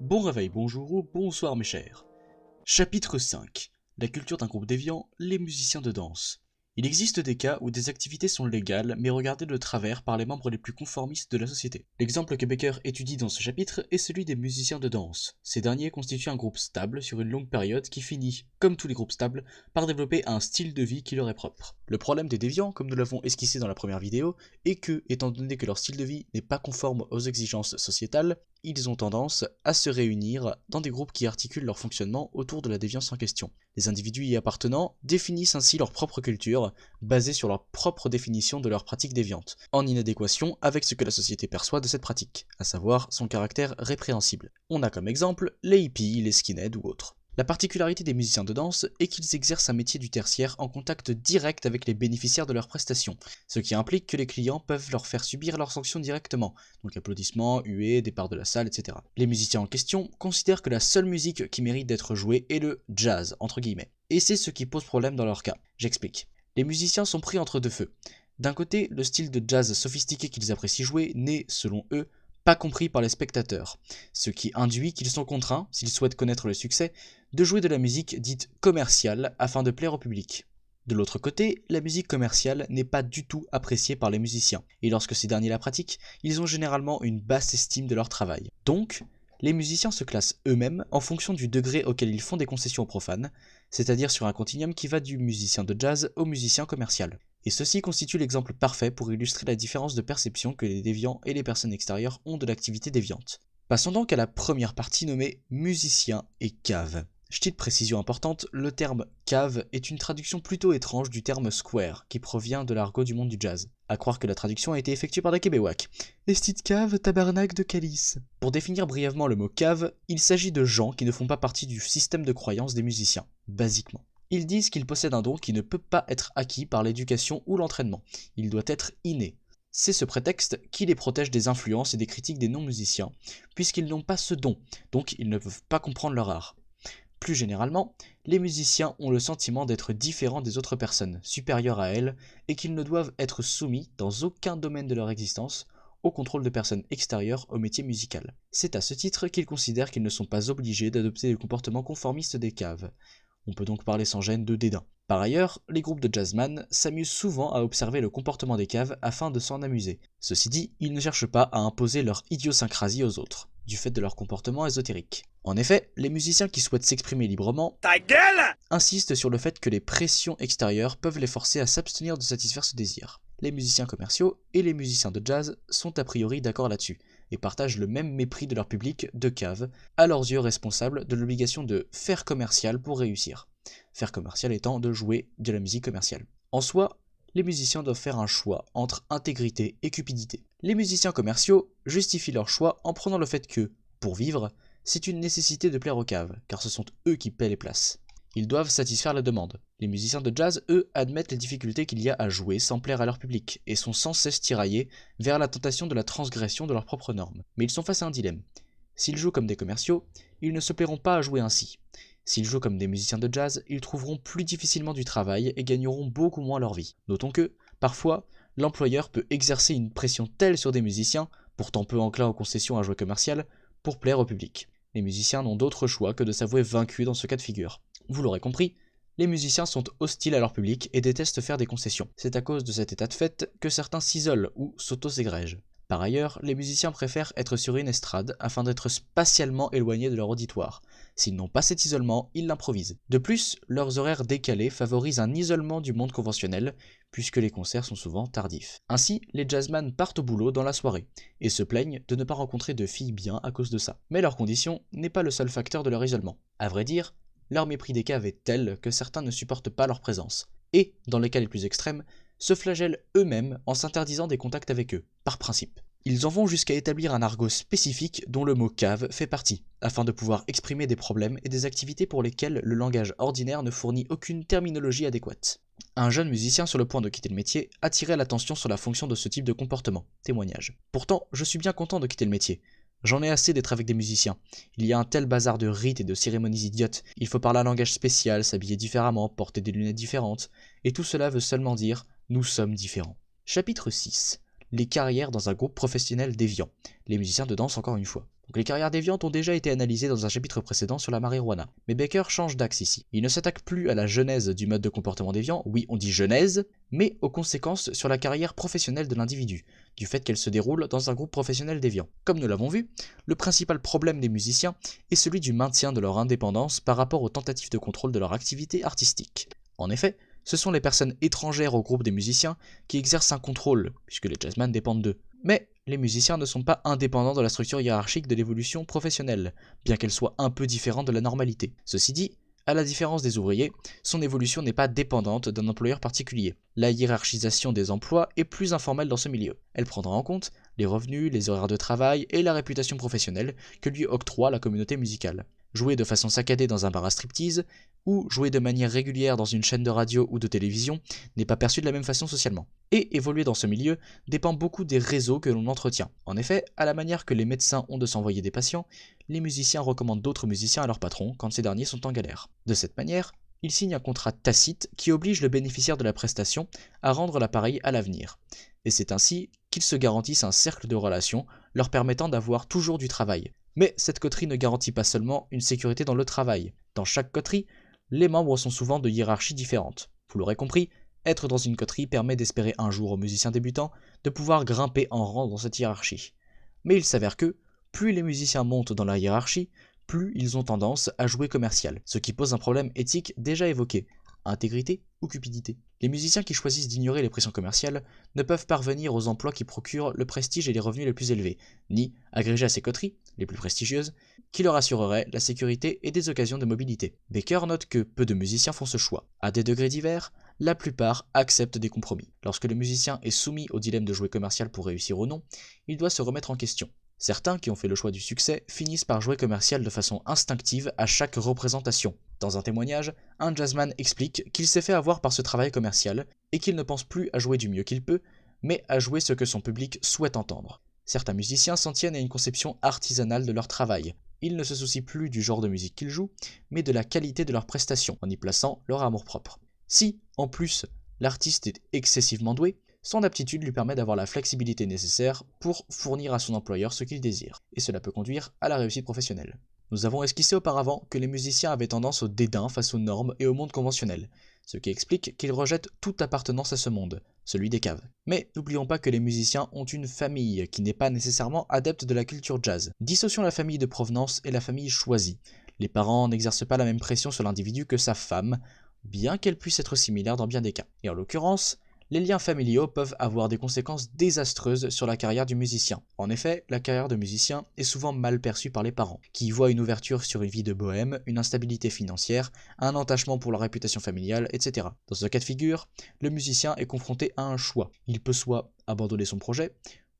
Bon réveil, bonjour ou bonsoir mes chers. Chapitre 5. La culture d'un groupe déviant, les musiciens de danse. Il existe des cas où des activités sont légales mais regardées de travers par les membres les plus conformistes de la société. L'exemple que Baker étudie dans ce chapitre est celui des musiciens de danse. Ces derniers constituent un groupe stable sur une longue période qui finit, comme tous les groupes stables, par développer un style de vie qui leur est propre. Le problème des déviants, comme nous l'avons esquissé dans la première vidéo, est que, étant donné que leur style de vie n'est pas conforme aux exigences sociétales, ils ont tendance à se réunir dans des groupes qui articulent leur fonctionnement autour de la déviance en question. Les individus y appartenant définissent ainsi leur propre culture, basée sur leur propre définition de leur pratique déviante, en inadéquation avec ce que la société perçoit de cette pratique, à savoir son caractère répréhensible. On a comme exemple les hippies, les skinheads ou autres. La particularité des musiciens de danse est qu'ils exercent un métier du tertiaire en contact direct avec les bénéficiaires de leurs prestations, ce qui implique que les clients peuvent leur faire subir leurs sanctions directement, donc applaudissements, huées, départ de la salle, etc. Les musiciens en question considèrent que la seule musique qui mérite d'être jouée est le « jazz », entre guillemets. Et c'est ce qui pose problème dans leur cas. J'explique. Les musiciens sont pris entre deux feux. D'un côté, le style de jazz sophistiqué qu'ils apprécient jouer n'est, selon eux, pas compris par les spectateurs, ce qui induit qu'ils sont contraints, s'ils souhaitent connaître le succès, de jouer de la musique dite commerciale afin de plaire au public. De l'autre côté, la musique commerciale n'est pas du tout appréciée par les musiciens, et lorsque ces derniers la pratiquent, ils ont généralement une basse estime de leur travail. Donc, les musiciens se classent eux-mêmes en fonction du degré auquel ils font des concessions aux profanes, c'est-à-dire sur un continuum qui va du musicien de jazz au musicien commercial. Et ceci constitue l'exemple parfait pour illustrer la différence de perception que les déviants et les personnes extérieures ont de l'activité déviante. Passons donc à la première partie nommée musicien et cave. Petite précision importante, le terme cave est une traduction plutôt étrange du terme square, qui provient de l'argot du monde du jazz. À croire que la traduction a été effectuée par des Québécois. Estit cave, tabarnak de calice. Pour définir brièvement le mot cave, il s'agit de gens qui ne font pas partie du système de croyance des musiciens, basiquement. Ils disent qu'ils possèdent un don qui ne peut pas être acquis par l'éducation ou l'entraînement. Il doit être inné. C'est ce prétexte qui les protège des influences et des critiques des non-musiciens, puisqu'ils n'ont pas ce don, donc ils ne peuvent pas comprendre leur art. Plus généralement, les musiciens ont le sentiment d'être différents des autres personnes, supérieurs à elles, et qu'ils ne doivent être soumis, dans aucun domaine de leur existence, au contrôle de personnes extérieures au métier musical. C'est à ce titre qu'ils considèrent qu'ils ne sont pas obligés d'adopter le comportement conformiste des caves. On peut donc parler sans gêne de dédain. Par ailleurs, les groupes de jazzman s'amusent souvent à observer le comportement des caves afin de s'en amuser. Ceci dit, ils ne cherchent pas à imposer leur idiosyncrasie aux autres, du fait de leur comportement ésotérique. En effet, les musiciens qui souhaitent s'exprimer librement insistent sur le fait que les pressions extérieures peuvent les forcer à s'abstenir de satisfaire ce désir. Les musiciens commerciaux et les musiciens de jazz sont a priori d'accord là-dessus, et partagent le même mépris de leur public de cave, à leurs yeux responsables de l'obligation de faire commercial pour réussir. Faire commercial étant de jouer de la musique commerciale. En soi, les musiciens doivent faire un choix entre intégrité et cupidité. Les musiciens commerciaux justifient leur choix en prenant le fait que, pour vivre, c'est une nécessité de plaire aux caves, car ce sont eux qui paient les places. Ils doivent satisfaire la demande. Les musiciens de jazz, eux, admettent les difficultés qu'il y a à jouer sans plaire à leur public, et sont sans cesse tiraillés vers la tentation de la transgression de leurs propres normes. Mais ils sont face à un dilemme. S'ils jouent comme des commerciaux, ils ne se plairont pas à jouer ainsi. S'ils jouent comme des musiciens de jazz, ils trouveront plus difficilement du travail et gagneront beaucoup moins leur vie. Notons que, parfois, l'employeur peut exercer une pression telle sur des musiciens, pourtant peu enclins aux concessions à jouer commercial, pour plaire au public. Les musiciens n'ont d'autre choix que de s'avouer vaincus dans ce cas de figure. Vous l'aurez compris, les musiciens sont hostiles à leur public et détestent faire des concessions. C'est à cause de cet état de fait que certains s'isolent ou s'auto-ségrègent. Par ailleurs, les musiciens préfèrent être sur une estrade afin d'être spatialement éloignés de leur auditoire. S'ils n'ont pas cet isolement, ils l'improvisent. De plus, leurs horaires décalés favorisent un isolement du monde conventionnel, puisque les concerts sont souvent tardifs. Ainsi, les jazzman partent au boulot dans la soirée, et se plaignent de ne pas rencontrer de filles bien à cause de ça. Mais leur condition n'est pas le seul facteur de leur isolement. À vrai dire, leur mépris des caves est tel que certains ne supportent pas leur présence, et, dans les cas les plus extrêmes, se flagellent eux-mêmes en s'interdisant des contacts avec eux, par principe. Ils en vont jusqu'à établir un argot spécifique dont le mot cave fait partie, afin de pouvoir exprimer des problèmes et des activités pour lesquelles le langage ordinaire ne fournit aucune terminologie adéquate. Un jeune musicien sur le point de quitter le métier attirait l'attention sur la fonction de ce type de comportement. Témoignage. Pourtant, je suis bien content de quitter le métier. J'en ai assez d'être avec des musiciens. Il y a un tel bazar de rites et de cérémonies idiotes. Il faut parler un langage spécial, s'habiller différemment, porter des lunettes différentes. Et tout cela veut seulement dire « nous sommes différents ». Chapitre 6. Les carrières dans un groupe professionnel déviant. Les musiciens de danse encore une fois. Donc les carrières déviantes ont déjà été analysées dans un chapitre précédent sur la marijuana. Mais Baker change d'axe ici. Il ne s'attaque plus à la genèse du mode de comportement déviant, oui on dit genèse, mais aux conséquences sur la carrière professionnelle de l'individu, du fait qu'elle se déroule dans un groupe professionnel déviant. Comme nous l'avons vu, le principal problème des musiciens est celui du maintien de leur indépendance par rapport aux tentatives de contrôle de leur activité artistique. En effet, ce sont les personnes étrangères au groupe des musiciens qui exercent un contrôle, puisque les jazzmen dépendent d'eux. Mais les musiciens ne sont pas indépendants de la structure hiérarchique de l'évolution professionnelle, bien qu'elle soit un peu différente de la normalité. Ceci dit, à la différence des ouvriers, son évolution n'est pas dépendante d'un employeur particulier. La hiérarchisation des emplois est plus informelle dans ce milieu. Elle prendra en compte les revenus, les horaires de travail et la réputation professionnelle que lui octroie la communauté musicale. Jouer de façon saccadée dans un bar à striptease, ou jouer de manière régulière dans une chaîne de radio ou de télévision n'est pas perçu de la même façon socialement. Et évoluer dans ce milieu dépend beaucoup des réseaux que l'on entretient. En effet, à la manière que les médecins ont de s'envoyer des patients, les musiciens recommandent d'autres musiciens à leurs patrons quand ces derniers sont en galère. De cette manière, ils signent un contrat tacite qui oblige le bénéficiaire de la prestation à rendre l'appareil à l'avenir. Et c'est ainsi qu'ils se garantissent un cercle de relations leur permettant d'avoir toujours du travail. Mais cette coterie ne garantit pas seulement une sécurité dans le travail. Dans chaque coterie, les membres sont souvent de hiérarchies différentes. Vous l'aurez compris, être dans une coterie permet d'espérer un jour aux musiciens débutants de pouvoir grimper en rang dans cette hiérarchie. Mais il s'avère que, plus les musiciens montent dans la hiérarchie, plus ils ont tendance à jouer commercial, ce qui pose un problème éthique déjà évoqué, intégrité ou cupidité. Les musiciens qui choisissent d'ignorer les pressions commerciales ne peuvent parvenir aux emplois qui procurent le prestige et les revenus les plus élevés, ni agréger à ces coteries, les plus prestigieuses, qui leur assureraient la sécurité et des occasions de mobilité. Baker note que peu de musiciens font ce choix. À des degrés divers, la plupart acceptent des compromis. Lorsque le musicien est soumis au dilemme de jouer commercial pour réussir ou non, il doit se remettre en question. Certains qui ont fait le choix du succès finissent par jouer commercial de façon instinctive à chaque représentation. Dans un témoignage, un jazzman explique qu'il s'est fait avoir par ce travail commercial et qu'il ne pense plus à jouer du mieux qu'il peut, mais à jouer ce que son public souhaite entendre. Certains musiciens s'en tiennent à une conception artisanale de leur travail. Ils ne se soucient plus du genre de musique qu'ils jouent, mais de la qualité de leurs prestations, en y plaçant leur amour-propre. Si, en plus, l'artiste est excessivement doué, son aptitude lui permet d'avoir la flexibilité nécessaire pour fournir à son employeur ce qu'il désire, et cela peut conduire à la réussite professionnelle. Nous avons esquissé auparavant que les musiciens avaient tendance au dédain face aux normes et au monde conventionnel, ce qui explique qu'ils rejettent toute appartenance à ce monde, celui des caves. Mais n'oublions pas que les musiciens ont une famille qui n'est pas nécessairement adepte de la culture jazz. Dissocions la famille de provenance et la famille choisie. Les parents n'exercent pas la même pression sur l'individu que sa femme, bien qu'elle puisse être similaire dans bien des cas. Et en l'occurrence, les liens familiaux peuvent avoir des conséquences désastreuses sur la carrière du musicien. En effet, la carrière de musicien est souvent mal perçue par les parents, qui y voient une ouverture sur une vie de bohème, une instabilité financière, un entachement pour la réputation familiale, etc. Dans ce cas de figure, le musicien est confronté à un choix. Il peut soit abandonner son projet,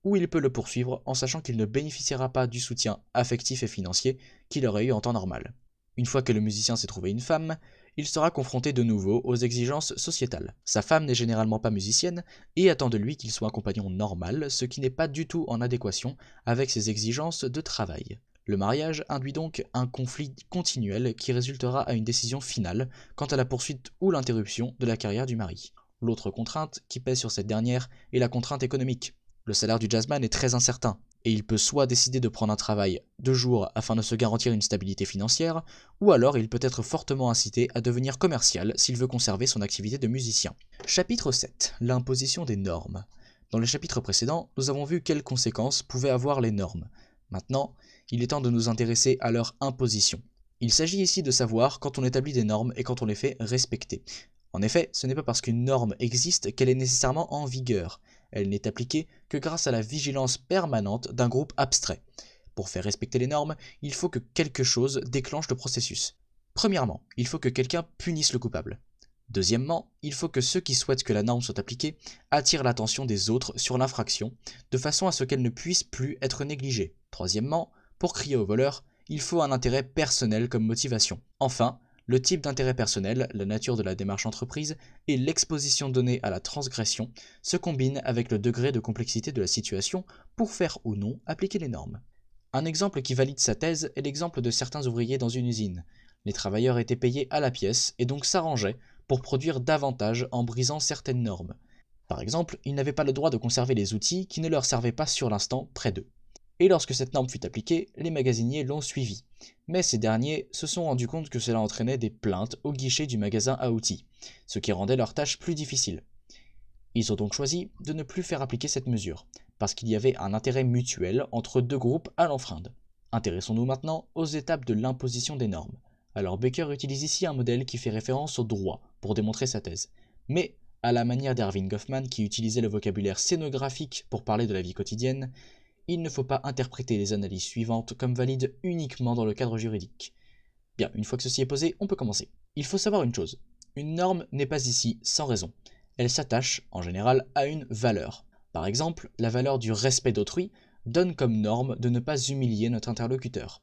ou il peut le poursuivre en sachant qu'il ne bénéficiera pas du soutien affectif et financier qu'il aurait eu en temps normal. Une fois que le musicien s'est trouvé une femme, il sera confronté de nouveau aux exigences sociétales. Sa femme n'est généralement pas musicienne et attend de lui qu'il soit un compagnon normal, ce qui n'est pas du tout en adéquation avec ses exigences de travail. Le mariage induit donc un conflit continuel qui résultera à une décision finale quant à la poursuite ou l'interruption de la carrière du mari. L'autre contrainte qui pèse sur cette dernière est la contrainte économique. Le salaire du jazzman est très incertain, et il peut soit décider de prendre un travail de jour afin de se garantir une stabilité financière, ou alors il peut être fortement incité à devenir commercial s'il veut conserver son activité de musicien. Chapitre 7. L'imposition des normes. Dans le chapitre précédent, nous avons vu quelles conséquences pouvaient avoir les normes. Maintenant, il est temps de nous intéresser à leur imposition. Il s'agit ici de savoir quand on établit des normes et quand on les fait respecter. En effet, ce n'est pas parce qu'une norme existe qu'elle est nécessairement en vigueur. Elle n'est appliquée que grâce à la vigilance permanente d'un groupe abstrait. Pour faire respecter les normes, il faut que quelque chose déclenche le processus. Premièrement, il faut que quelqu'un punisse le coupable. Deuxièmement, il faut que ceux qui souhaitent que la norme soit appliquée attirent l'attention des autres sur l'infraction, de façon à ce qu'elle ne puisse plus être négligée. Troisièmement, pour crier au voleur, il faut un intérêt personnel comme motivation. Enfin, le type d'intérêt personnel, la nature de la démarche entreprise et l'exposition donnée à la transgression se combinent avec le degré de complexité de la situation pour faire ou non appliquer les normes. Un exemple qui valide sa thèse est l'exemple de certains ouvriers dans une usine. Les travailleurs étaient payés à la pièce et donc s'arrangeaient pour produire davantage en brisant certaines normes. Par exemple, ils n'avaient pas le droit de conserver les outils qui ne leur servaient pas sur l'instant près d'eux. Et lorsque cette norme fut appliquée, les magasiniers l'ont suivie. Mais ces derniers se sont rendus compte que cela entraînait des plaintes au guichet du magasin à outils, ce qui rendait leur tâche plus difficile. Ils ont donc choisi de ne plus faire appliquer cette mesure, parce qu'il y avait un intérêt mutuel entre deux groupes à l'enfreindre. Intéressons-nous maintenant aux étapes de l'imposition des normes. Alors Baker utilise ici un modèle qui fait référence au droit pour démontrer sa thèse. Mais, à la manière d'Erving Goffman qui utilisait le vocabulaire scénographique pour parler de la vie quotidienne, il ne faut pas interpréter les analyses suivantes comme valides uniquement dans le cadre juridique. Bien, une fois que ceci est posé, on peut commencer. Il faut savoir une chose, une norme n'est pas ici sans raison. Elle s'attache, en général, à une valeur. Par exemple, la valeur du respect d'autrui donne comme norme de ne pas humilier notre interlocuteur.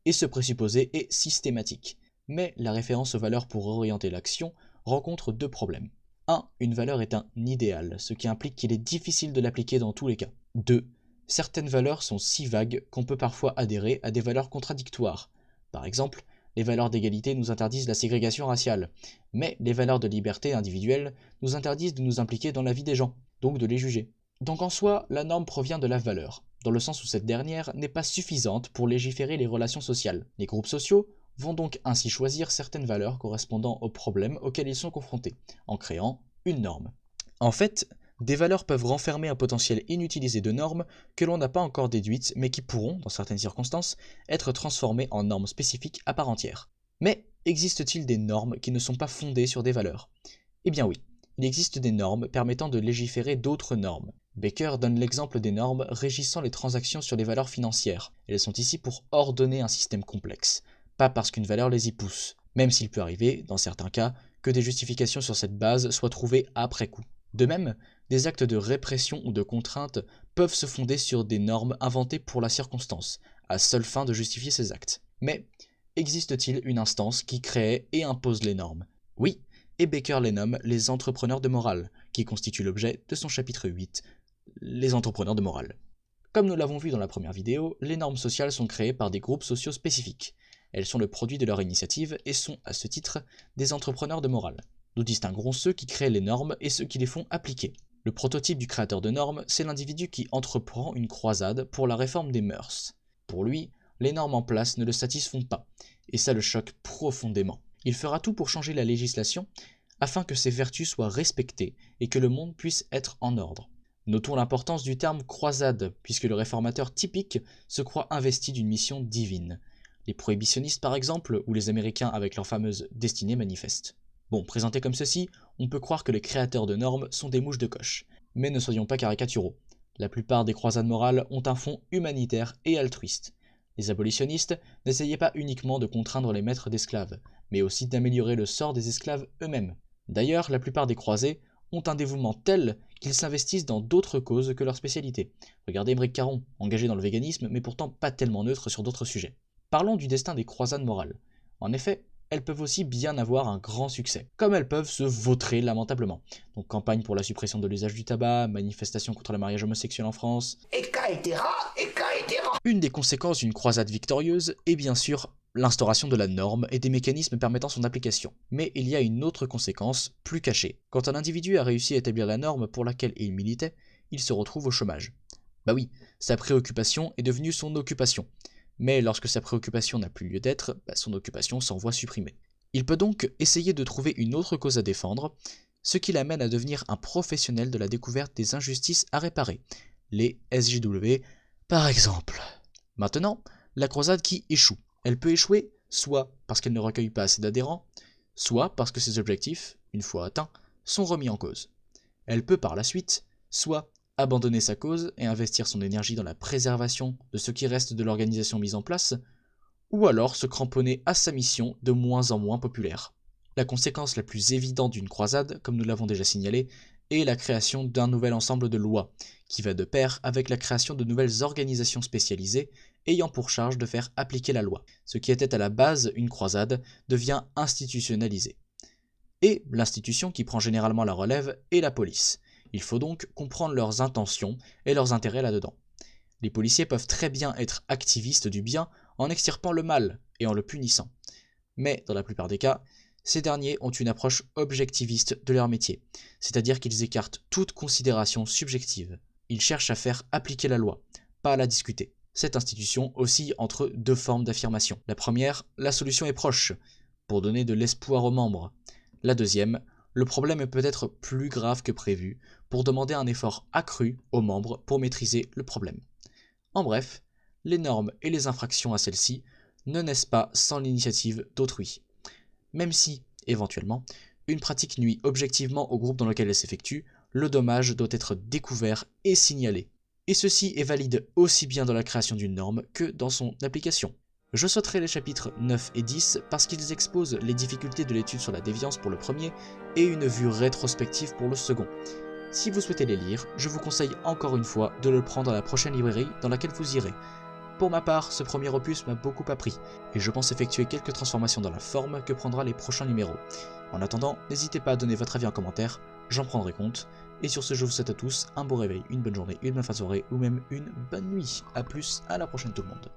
Et ce présupposé est systématique. Mais la référence aux valeurs pour orienter l'action rencontre deux problèmes. 1. Une valeur est un idéal, ce qui implique qu'il est difficile de l'appliquer dans tous les cas. 2. Certaines valeurs sont si vagues qu'on peut parfois adhérer à des valeurs contradictoires. Par exemple, les valeurs d'égalité nous interdisent la ségrégation raciale, mais les valeurs de liberté individuelle nous interdisent de nous impliquer dans la vie des gens, donc de les juger. Donc en soi, la norme provient de la valeur, dans le sens où cette dernière n'est pas suffisante pour légiférer les relations sociales. Les groupes sociaux vont donc ainsi choisir certaines valeurs correspondant aux problèmes auxquels ils sont confrontés, en créant une norme. En fait, des valeurs peuvent renfermer un potentiel inutilisé de normes que l'on n'a pas encore déduites, mais qui pourront, dans certaines circonstances, être transformées en normes spécifiques à part entière. Mais existe-t-il des normes qui ne sont pas fondées sur des valeurs? Eh bien oui, il existe des normes permettant de légiférer d'autres normes. Baker donne l'exemple des normes régissant les transactions sur les valeurs financières. Elles sont ici pour ordonner un système complexe, pas parce qu'une valeur les y pousse, même s'il peut arriver, dans certains cas, que des justifications sur cette base soient trouvées après coup. De même, des actes de répression ou de contrainte peuvent se fonder sur des normes inventées pour la circonstance, à seule fin de justifier ces actes. Mais existe-t-il une instance qui crée et impose les normes? Oui, et Baker les nomme les entrepreneurs de morale, qui constituent l'objet de son chapitre 8, les entrepreneurs de morale. Comme nous l'avons vu dans la première vidéo, les normes sociales sont créées par des groupes sociaux spécifiques. Elles sont le produit de leur initiative et sont, à ce titre, des entrepreneurs de morale. Nous distinguerons ceux qui créent les normes et ceux qui les font appliquer. Le prototype du créateur de normes, c'est l'individu qui entreprend une croisade pour la réforme des mœurs. Pour lui, les normes en place ne le satisfont pas, et ça le choque profondément. Il fera tout pour changer la législation afin que ces vertus soient respectées et que le monde puisse être en ordre. Notons l'importance du terme croisade, puisque le réformateur typique se croit investi d'une mission divine. Les prohibitionnistes par exemple, ou les Américains avec leur fameuse destinée manifeste. Bon, présenté comme ceci, on peut croire que les créateurs de normes sont des mouches de coche. Mais ne soyons pas caricaturaux. La plupart des croisades morales ont un fond humanitaire et altruiste. Les abolitionnistes n'essayaient pas uniquement de contraindre les maîtres d'esclaves, mais aussi d'améliorer le sort des esclaves eux-mêmes. D'ailleurs, la plupart des croisés ont un dévouement tel qu'ils s'investissent dans d'autres causes que leur spécialité. Regardez Émeric Caron, engagé dans le véganisme, mais pourtant pas tellement neutre sur d'autres sujets. Parlons du destin des croisades morales. En effet, elles peuvent aussi bien avoir un grand succès, comme elles peuvent se vautrer lamentablement. Donc campagne pour la suppression de l'usage du tabac, manifestation contre le mariage homosexuel en France, etc. Une des conséquences d'une croisade victorieuse est bien sûr l'instauration de la norme et des mécanismes permettant son application. Mais il y a une autre conséquence, plus cachée. Quand un individu a réussi à établir la norme pour laquelle il militait, il se retrouve au chômage. Bah oui, sa préoccupation est devenue son occupation. Mais lorsque sa préoccupation n'a plus lieu d'être, son occupation s'en voit supprimée. Il peut donc essayer de trouver une autre cause à défendre, ce qui l'amène à devenir un professionnel de la découverte des injustices à réparer, les SJW par exemple. Maintenant, la croisade qui échoue. Elle peut échouer soit parce qu'elle ne recueille pas assez d'adhérents, soit parce que ses objectifs, une fois atteints, sont remis en cause. Elle peut par la suite, soit abandonner sa cause et investir son énergie dans la préservation de ce qui reste de l'organisation mise en place, ou alors se cramponner à sa mission de moins en moins populaire. La conséquence la plus évidente d'une croisade, comme nous l'avons déjà signalé, est la création d'un nouvel ensemble de lois, qui va de pair avec la création de nouvelles organisations spécialisées ayant pour charge de faire appliquer la loi. Ce qui était à la base une croisade devient institutionnalisé. Et l'institution qui prend généralement la relève est la police. Il faut donc comprendre leurs intentions et leurs intérêts là-dedans. Les policiers peuvent très bien être activistes du bien en extirpant le mal et en le punissant. Mais dans la plupart des cas, ces derniers ont une approche objectiviste de leur métier, c'est-à-dire qu'ils écartent toute considération subjective. Ils cherchent à faire appliquer la loi, pas à la discuter. Cette institution oscille entre deux formes d'affirmation. La première, la solution est proche, pour donner de l'espoir aux membres. La deuxième, le problème est peut-être plus grave que prévu, pour demander un effort accru aux membres pour maîtriser le problème. En bref, les normes et les infractions à celles-ci ne naissent pas sans l'initiative d'autrui. Même si, éventuellement, une pratique nuit objectivement au groupe dans lequel elle s'effectue, le dommage doit être découvert et signalé. Et ceci est valide aussi bien dans la création d'une norme que dans son application. Je sauterai les chapitres 9 et 10 parce qu'ils exposent les difficultés de l'étude sur la déviance pour le premier et une vue rétrospective pour le second. Si vous souhaitez les lire, je vous conseille encore une fois de le prendre à la prochaine librairie dans laquelle vous irez. Pour ma part, ce premier opus m'a beaucoup appris, et je pense effectuer quelques transformations dans la forme que prendra les prochains numéros. En attendant, n'hésitez pas à donner votre avis en commentaire, j'en prendrai compte. Et sur ce, je vous souhaite à tous un bon réveil, une bonne journée, une bonne fin de soirée, ou même une bonne nuit. A plus, à la prochaine tout le monde.